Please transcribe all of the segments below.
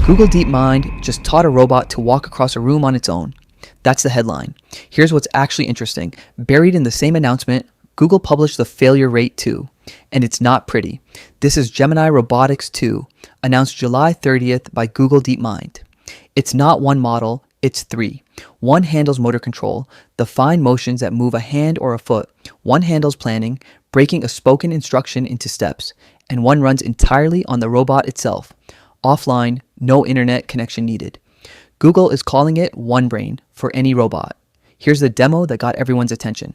Google DeepMind just taught a robot to walk across a room on its own. That's the headline. Here's what's actually interesting. Buried in the same announcement, Google published the failure rate too. And it's not pretty. This is Gemini Robotics 2, announced July 30th by Google DeepMind. It's not one model, it's three. One handles motor control, the fine motions that move a hand or a foot. One handles planning, breaking a spoken instruction into steps. And one runs entirely on the robot itself. Offline, no internet connection needed. Google is calling it One Brain for any robot. Here's the demo that got everyone's attention.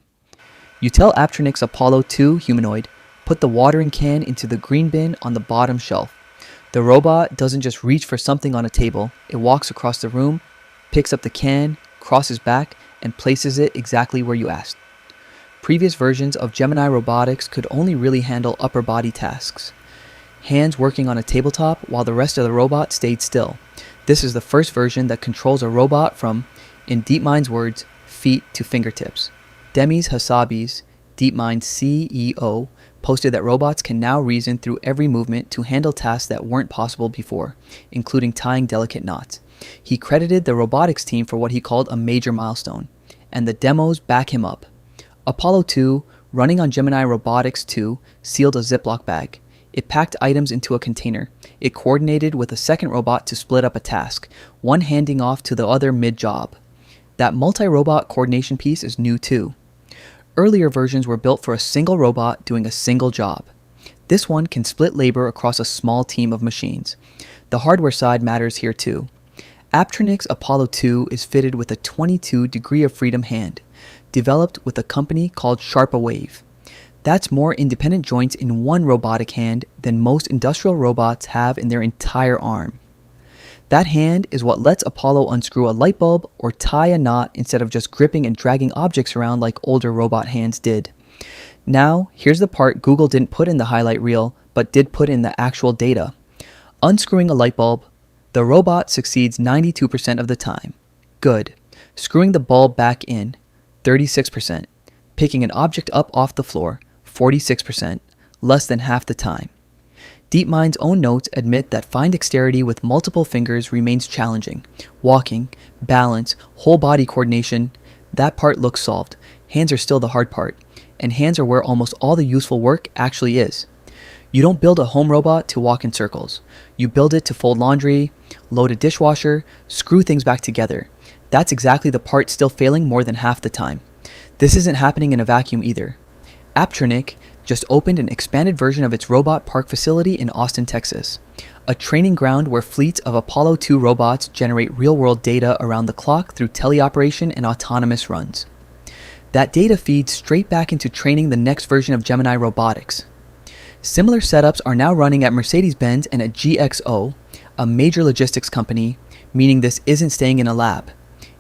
You tell Apptronik's Apollo 2 Humanoid, put the watering can into the green bin on the bottom shelf. The robot doesn't just reach for something on a table, it walks across the room, picks up the can, crosses back, and places it exactly where you asked. Previous versions of Gemini Robotics could only really handle upper body tasks. Hands working on a tabletop while the rest of the robot stayed still. This is the first version that controls a robot from, in DeepMind's words, feet to fingertips. Demis Hassabis, DeepMind's CEO, posted that robots can now reason through every movement to handle tasks that weren't possible before, including tying delicate knots. He credited the robotics team for what he called a major milestone, and the demos back him up. Apollo 2, running on Gemini Robotics 2, sealed a Ziploc bag. It packed items into a container. It coordinated with a second robot to split up a task, one handing off to the other mid-job. That multi-robot coordination piece is new too. Earlier versions were built for a single robot doing a single job. This one can split labor across a small team of machines. The hardware side matters here too. Apptronik's Apollo 2 is fitted with a 22 degree of freedom hand, developed with a company called Wave. That's more independent joints in one robotic hand than most industrial robots have in their entire arm. That hand is what lets Apollo unscrew a light bulb or tie a knot instead of just gripping and dragging objects around like older robot hands did. Now, here's the part Google didn't put in the highlight reel, but did put in the actual data. Unscrewing a light bulb, the robot succeeds 92% of the time. Good. Screwing the bulb back in, 36%. Picking an object up off the floor, 46%, less than half the time. DeepMind's own notes admit that fine dexterity with multiple fingers remains challenging. Walking, balance, whole body coordination, that part looks solved. Hands are still the hard part, and hands are where almost all the useful work actually is. You don't build a home robot to walk in circles. You build it to fold laundry, load a dishwasher, screw things back together. That's exactly the part still failing more than half the time. This isn't happening in a vacuum either. Apptronik just opened an expanded version of its robot park facility in Austin, Texas, a training ground where fleets of Apollo 2 robots generate real-world data around the clock through teleoperation and autonomous runs. That data feeds straight back into training the next version of Gemini Robotics. Similar setups are now running at Mercedes-Benz and at GXO, a major logistics company, meaning this isn't staying in a lab.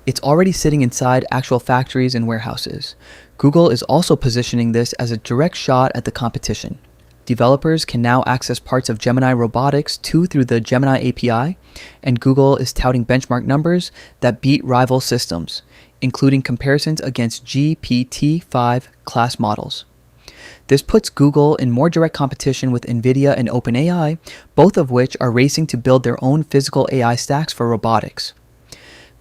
It's already sitting inside actual factories and warehouses. Google is also positioning this as a direct shot at the competition. Developers can now access parts of Gemini Robotics 2 through the Gemini API, and Google is touting benchmark numbers that beat rival systems, including comparisons against GPT-5 class models. This puts Google in more direct competition with NVIDIA and OpenAI, both of which are racing to build their own physical AI stacks for robotics.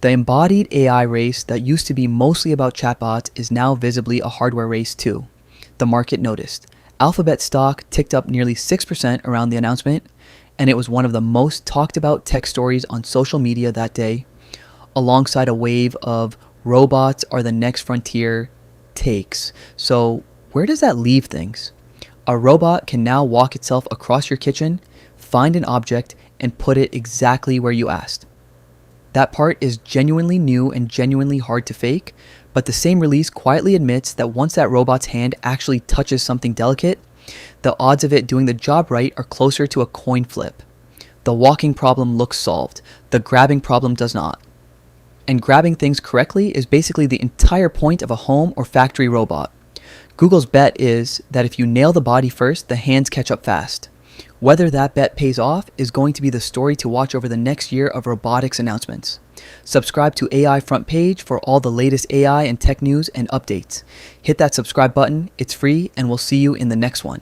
The embodied AI race that used to be mostly about chatbots is now visibly a hardware race too. The market noticed. Alphabet stock ticked up nearly 6% around the announcement, and it was one of the most talked about tech stories on social media that day, alongside a wave of robots are the next frontier takes. So where does that leave things? A robot can now walk itself across your kitchen, find an object, and put it exactly where you asked. That part is genuinely new and genuinely hard to fake, but the same release quietly admits that once that robot's hand actually touches something delicate, the odds of it doing the job right are closer to a coin flip. The walking problem looks solved, the grabbing problem does not. And grabbing things correctly is basically the entire point of a home or factory robot. Google's bet is that if you nail the body first, the hands catch up fast. Whether that bet pays off is going to be the story to watch over the next year of robotics announcements. Subscribe to AI Front Page for all the latest AI and tech news and updates. Hit that subscribe button, it's free, and we'll see you in the next one.